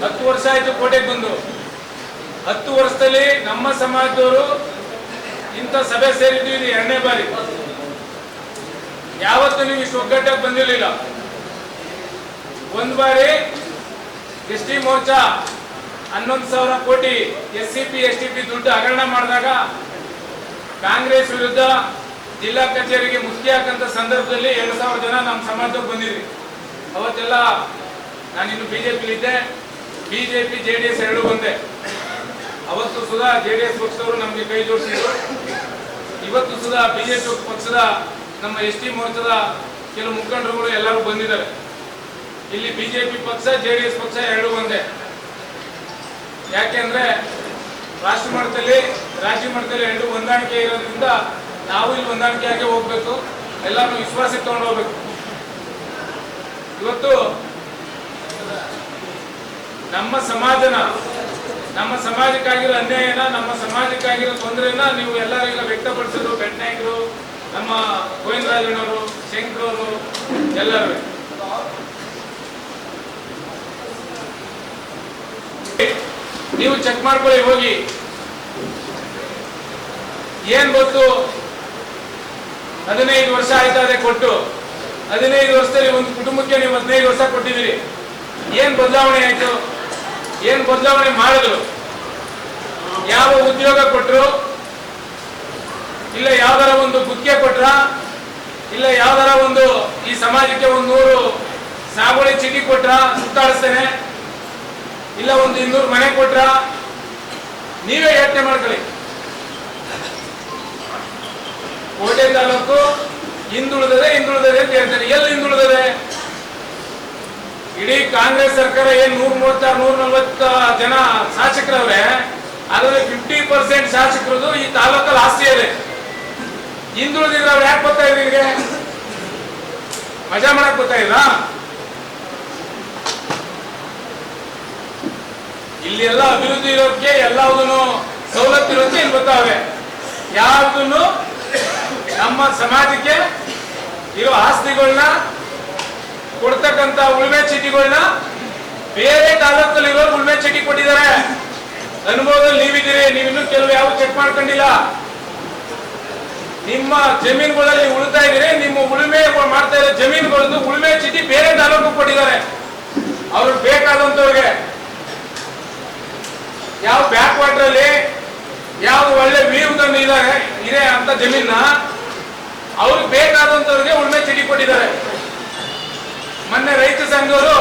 10 ವರ್ಷ ಆಯ್ತು ಕೋಟೆಗೆ ಬಂದು. 10 ವರ್ಷದಲ್ಲಿ ನಮ್ಮ ಸಮಾಜದವರು ಇಂಥ ಸಭೆ ಸೇರಿದ್ವಿ, ಇದು 2ನೇ ಬಾರಿ. ಯಾವತ್ತೂ ನೀವು ಇಷ್ಟು ಒಗ್ಗಟ್ಟಾಗಿ ಬಂದಿರಲಿಲ್ಲ. ಒಂದು ಬಾರಿ ಎಸ್ ಟಿ ಮೋರ್ಚಾ 11,000 ಕೋಟಿ SCP STP ದುಡ್ಡು ಹಗರಣ ಮಾಡಿದಾಗ ಕಾಂಗ್ರೆಸ್ ವಿರುದ್ಧ ಜಿಲ್ಲಾ ಕಚೇರಿಗೆ ಮುಷ್ಟಿ ಹಾಕಂತ ಸಂದರ್ಭದಲ್ಲಿ 2,000 ಜನ ನಮ್ಮ ಸಮಾಜದವ್ರು ಬಂದಿದ್ವಿ. ಅವತ್ತೆಲ್ಲ ನಾನಿನ್ನು ಬಿಜೆಪಿಲಿದ್ದೆ. ಬಿಜೆಪಿ JDS ಎರಡೂ ಬಂದೆ. ಅವತ್ತು ಸುಧಾ JDS ಪಕ್ಷದವರು ನಮಗೆ ಕೈ ಜೋಡಿಸಿದ್ರು. ಇವತ್ತು ಸುಧಾ ಬಿಜೆಪಿ ಪಕ್ಷದ ನಮ್ಮ ST ಮೋರ್ಚಾದ ಕೆಲವು ಮುಖಂಡರುಗಳು ಎಲ್ಲರೂ ಬಂದಿದ್ದಾರೆ. ಇಲ್ಲಿ ಬಿಜೆಪಿ ಪಕ್ಷ JDS ಪಕ್ಷ ಎರಡೂ ಒಂದೇ. ಯಾಕೆಂದ್ರೆ ರಾಷ್ಟ್ರ ಮಟ್ಟದಲ್ಲಿ ರಾಜ್ಯ ಮಟ್ಟದಲ್ಲಿ ಎರಡು ಹೊಂದಾಣಿಕೆ ಇರೋದ್ರಿಂದ ನಾವು ಇಲ್ಲಿ ಹೊಂದಾಣಿಕೆಯಾಗಿ ಹೋಗ್ಬೇಕು, ಎಲ್ಲರೂ ವಿಶ್ವಾಸಕ್ಕೆ ತಗೊಂಡು ಹೋಗ್ಬೇಕು. ಇವತ್ತು ನಮ್ಮ ಸಮಾಜಕ್ಕಾಗಿರೋ ಅನ್ಯಾಯನ, ನಮ್ಮ ಸಮಾಜಕ್ಕಾಗಿರೋ ತೊಂದರೆನ ನೀವು ಎಲ್ಲರೂ ಈಗ ವ್ಯಕ್ತಪಡಿಸಿದ್ರು. ಬೆಟ್ನಾಯಕರು, ನಮ್ಮ ಗೋವಿಂದರಾಜನವರು, ಶಂಕರವರು ಎಲ್ಲರೂ. ನೀವು ಚೆಕ್ ಮಾಡ್ಕೊಳ್ಳಿ ಹೋಗಿ. ಏನ್ ಗೊತ್ತು, 15 ವರ್ಷ ಆಯ್ತದೆ ಕೊಟ್ಟು. 15 ವರ್ಷದಲ್ಲಿ ಒಂದು ಕುಟುಂಬಕ್ಕೆ ನೀವು 15 ವರ್ಷ ಕೊಟ್ಟಿದ್ದೀರಿ. ಏನ್ ಬದಲಾವಣೆ ಆಯ್ತು? ಏನ್ ಬದಲಾವಣೆ ಮಾಡಿದ್ರು? ಯಾವ ಉದ್ಯೋಗ ಕೊಟ್ರು? ಇಲ್ಲ ಯಾವ್ದಾರ ಒಂದು ಗುತ್ತಿಗೆ ಕೊಟ್ರ? ಇಲ್ಲ ಯಾವ್ದಾರ ಒಂದು ಈ ಸಮಾಜಕ್ಕೆ 100 ಸಾಗುವಳಿ ಚೀಟಿ ಕೊಟ್ರ ಸುತ್ತಾಡಿಸ್ತೇನೆ? ಇಲ್ಲ 200 ಮನೆ ಕೊಟ್ರ? ನೀವೇ ಯೋಚನೆ ಮಾಡ್ಕೊಳ್ಳಿ. ಕೋಟೆ ತಾಲೂಕು ಹಿಂದುಳಿದರೆ ಅಂತ ಹೇಳ್ತಾರೆ. ಎಲ್ಲಿ ಹಿಂದುಳಿದರೆ? ಇಡೀ ಕಾಂಗ್ರೆಸ್ ಸರ್ಕಾರ ಏನ್ 136, 140 ಜನ ಶಾಸಕರವ್ರೆ, ಅದರಲ್ಲಿ 50% ಶಾಸಕರದು ಈ ತಾಲೂಕಲ್ಲಿ ಆಸ್ತಿ ಇದೆ. ಹಿಂದುಳಿದಿದ್ರೆ ಅವ್ರು ಯಾಕೆ ಬರ್ತಾ ಇದ್ರಿ? ನಿಮಗೆ ಮಜಾ ಮಾಡಕ್ ಬರ್ತಾ ಇಲ್ಲ? ಇಲ್ಲಿ ಎಲ್ಲ ಅಭಿವೃದ್ಧಿ ಇರೋದಕ್ಕೆ, ಎಲ್ಲದನ್ನು ಸವಲತ್ತು ಇರೋದಕ್ಕೆ ಇಲ್ಲಿ ಬರ್ತಾವೆ. ಯಾವುದನ್ನು ನಮ್ಮ ಸಮಾಜಕ್ಕೆ ಇರೋ ಆಸ್ತಿಗಳನ್ನ ಕೊಡ್ತಕ್ಕಂತ ಉಳುಮೆ ಚೀಟಿಗಳನ್ನ ಬೇರೆ ತಾಲೂಕಲ್ಲಿ ಇರೋ ಉಳುಮೆ ಚೀಟಿ ಕೊಟ್ಟಿದ್ದಾರೆ. ಅನುಭವದಲ್ಲಿ ನೀವಿದ್ದೀರಿ. ನೀವಿನ್ನೂ ಕೆಲವು ಯಾವ ಚೆಕ್ ಮಾಡ್ಕೊಂಡಿಲ್ಲ. ನಿಮ್ಮ ಜಮೀನುಗಳಲ್ಲಿ ಉಳಿತಾ ಇದ್ದೀರಿ. ನಿಮ್ಮ ಉಳುಮೆ ಮಾಡ್ತಾ ಇರೋ ಜಮೀನುಗಳದ್ದು ಉಳುಮೆ ಚೀಟಿ ಬೇರೆ ತಾಲೂಕು ಕೊಟ್ಟಿದ್ದಾರೆ. ಅವ್ರಿಗೆ ಬೇಕಾದಂತವ್ರಿಗೆ ಯಾವ ಬ್ಯಾಕ್ ವಾಟರ್ ಅಲ್ಲಿ ಯಾವ ಒಳ್ಳೆ ವ್ಯೂವನ್ನು ಇದೆ ಅಂತ ಜಮೀನ ಅವ್ರಿಗೆ ಬೇಕಾದಂತವ್ರಿಗೆ ಉಳ್ಮೆ ಚೀಟಿ ಕೊಟ್ಟಿದ್ದಾರೆ. ಮೊನ್ನೆ ರೈತ ಸಂಘವರು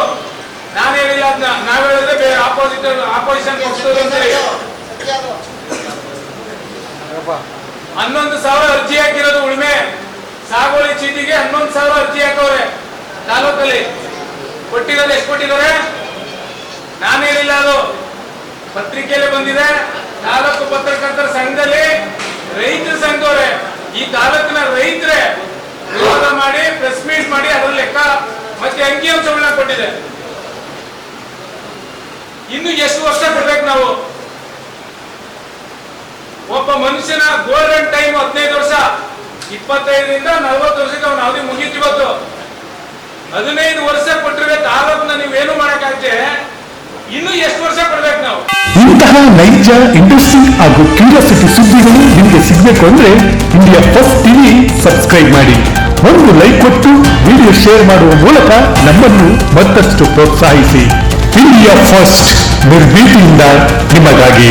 ನಾನು ಹೇಳಿಲ್ಲ, ನಾವ್ ಹೇಳಿದ್ರೆ ಆಪೋಸಿಷನ್ ಪಕ್ಷದವರು ಅಂತ ಹೇಳಿ 11,000 ಅರ್ಜಿ ಹಾಕಿರೋದು ಉಳ್ಮೆ ಸಾಗುವಳಿ ಚೀಟಿಗೆ. 11,000 ಅರ್ಜಿ ಹಾಕವ್ರೆ ತಾಲೂಕಲ್ಲಿ. ಕೊಟ್ಟಿರೋದು ಎಷ್ಟು ಕೊಟ್ಟಿದ್ದಾರೆ? ನಾನು ಹೇಳಿಲ್ಲ, ಅದು ಪತ್ರಿಕೆಯಲ್ಲಿ ಬಂದಿದೆ. ತಾಲೂಕು ಪತ್ರಕರ್ತರ ಸಂಘದಲ್ಲಿ ರೈತರ ಸಂಘವರೇ, ಈ ತಾಲೂಕಿನ ರೈತರೇ ವಿರೋಧ ಮಾಡಿ ಪ್ರೆಸ್ ಮೀಟ್ ಮಾಡಿ ಅದರ ಲೆಕ್ಕ ಮತ್ತೆ ಅಂಕಿಅಂಶಗಳನ್ನ ಕೊಟ್ಟಿದೆ. ಇನ್ನು ಎಷ್ಟು ವರ್ಷ ಕೊಡ್ಬೇಕು ನಾವು? ಒಬ್ಬ ಮನುಷ್ಯನ ಗೋಲ್ಡನ್ ಟೈಮ್ 15 ವರ್ಷ. 25ರಿಂದ 40 ವರ್ಷಕ್ಕೆ ಅವನ ಅವಧಿ ಮುಗೀತು. ಇವತ್ತು 15 ವರ್ಷ ಕೊಟ್ಟಿರೋ ತಾಲೂಕನ್ನ ನೀವೇನು ಮಾಡಕ್ಕಾಗ್ತದೆ? ಇನ್ನು ಎಷ್ಟು ವರ್ಷ ಕೊಡ್ಬೇಕು ನಾವು? ಇಂತಹ ನೈಜ, ಇಂಟ್ರೆಸ್ಟಿಂಗ್ ಹಾಗೂ ಕ್ಯೂರಿಯಾಸಿಟಿ ಸುದ್ದಿಗಳು ನಿಮಗೆ ಸಿಗಬೇಕು ಅಂದ್ರೆ ಇಂಡಿಯಾ ಫಸ್ಟ್ ಟಿವಿ ಸಬ್ಸ್ಕ್ರೈಬ್ ಮಾಡಿ. ಒಂದು ಲೈಕ್ ಕೊಟ್ಟು ವಿಡಿಯೋ ಶೇರ್ ಮಾಡುವ ಮೂಲಕ ನಮ್ಮನ್ನು ಮತ್ತಷ್ಟು ಪ್ರೋತ್ಸಾಹಿಸಿ. ಇಂಡಿಯಾ ಫಸ್ಟ್, ನಿರ್ಭೀತಿಯಿಂದ ನಿಮಗಾಗಿ.